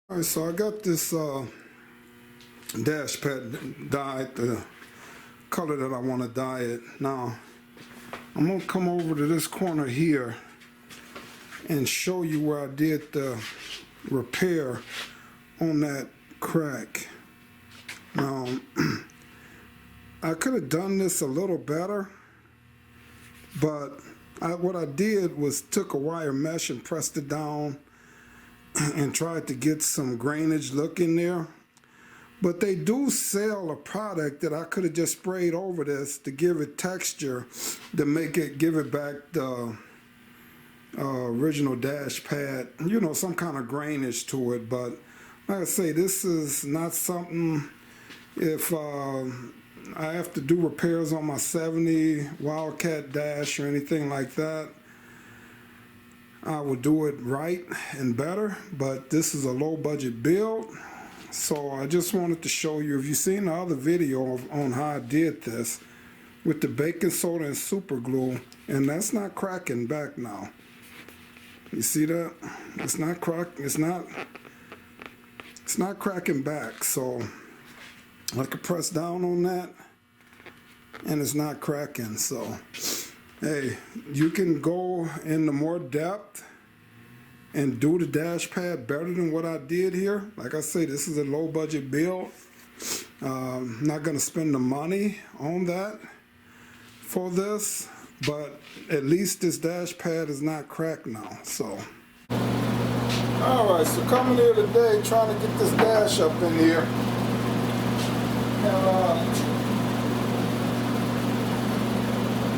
All right, so I got this dash pad dyed the color that I want to dye it. Now, I'm going to come over to this corner here and show you where I did the repair on that crack. Now, I could have done this a little better, but what I did was took a wire mesh and pressed it down and tried to get some grainage look in there. But they do sell a product that I could have just sprayed over this to give it texture, to make it, give it back the original dash pad, you know, some kind of grainage to it. But like I say, this is not something, if I have to do repairs on my 70 Wildcat dash or anything like that, I would do it right and better, but this is a low budget build. So I just wanted to show you, if you've seen the other video on how I did this with the baking soda and super glue, and that's not cracking back now. You see that? It's not cracking back. So I can press down on that and it's not cracking. So hey, you can go into more depth and do the dash pad better than what I did here. Like I say, this is a low budget build. I'm not gonna spend the money on that for this, but at least this dash pad is not cracked now. So, all right, so coming here today, trying to get this dash up in here. And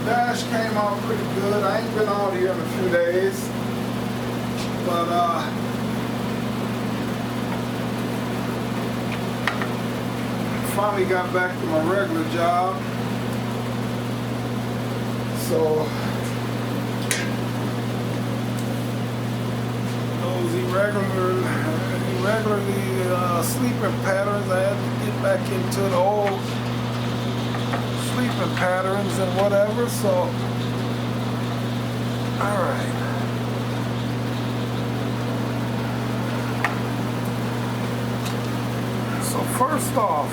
dash came out pretty good. I ain't been out here in a few days, but finally got back to my regular job. So those irregularly sleeping patterns, I had to get back into the old sleeping patterns and whatever. So all right, so first off,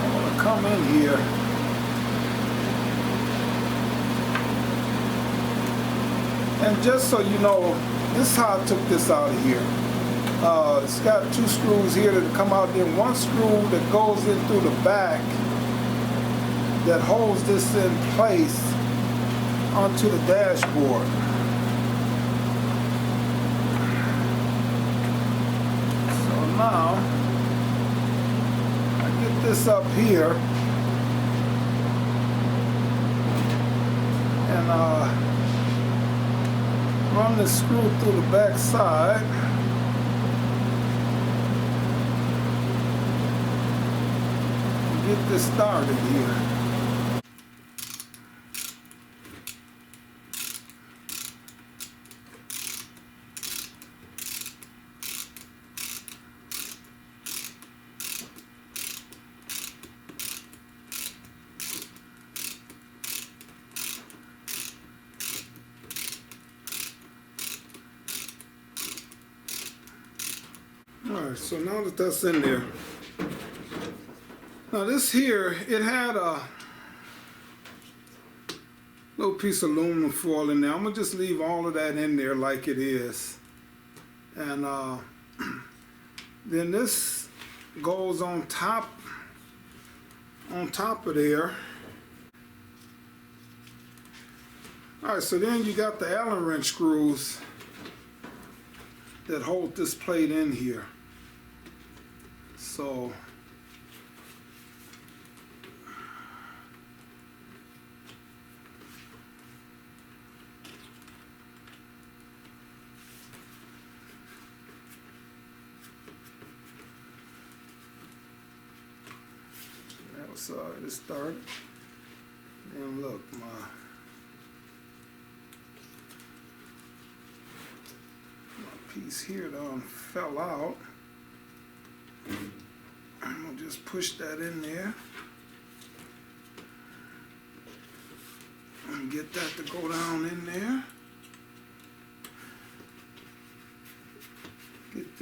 I'm gonna come in here and just so you know, this is how I took this out of here. It's got two screws here that come out, then one screw that goes in through the back that holds this in place onto the dashboard. So now I get this up here and run the screw through the back side. Get this started here. Alright, so now that that's in there, now this here, it had a little piece of aluminum foil in there. I'm gonna just leave all of that in there like it is. And then this goes on top of there. Alright, so then you got the Allen wrench screws that hold this plate in here. So that was it started. And look, my piece here done fell out. I'm gonna just push that in there and get that to go down in there.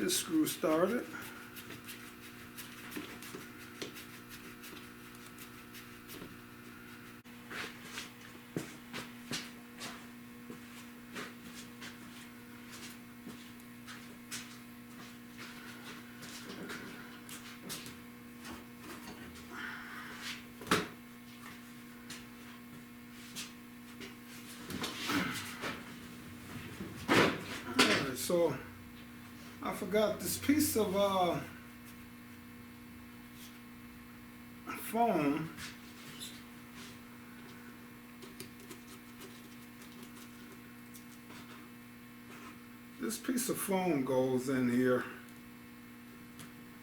this screw started. So I forgot this piece of foam. This piece of foam goes in here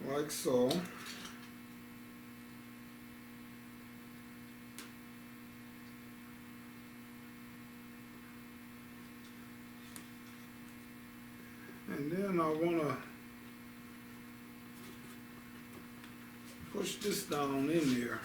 like so. And then I want to push this down in there.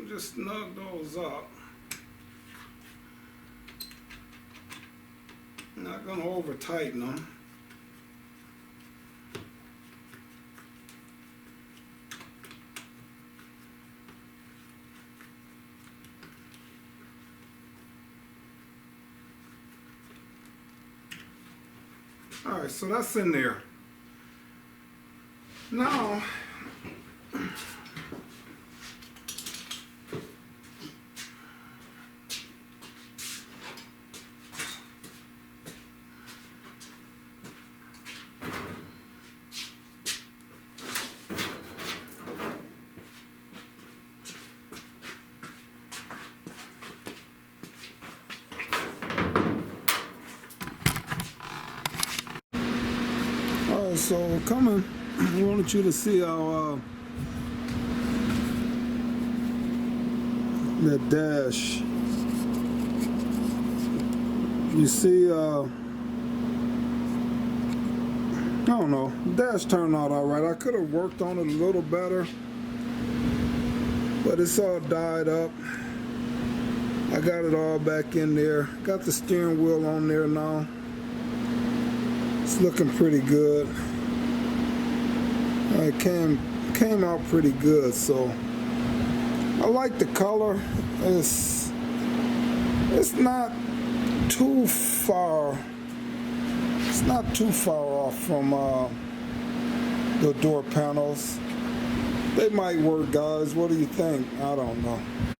Just snug those up. Not going to over tighten them. Alright, so that's in there. Now, so coming, I wanted you to see how that dash. You see, I don't know, the dash turned out all right. I could have worked on it a little better, but it's all dyed up. I got it all back in there. Got the steering wheel on there now. It's looking pretty good. It came out pretty good, so I like the color. It's not too far. It's not too far off from the door panels. They might work, guys. What do you think? I don't know.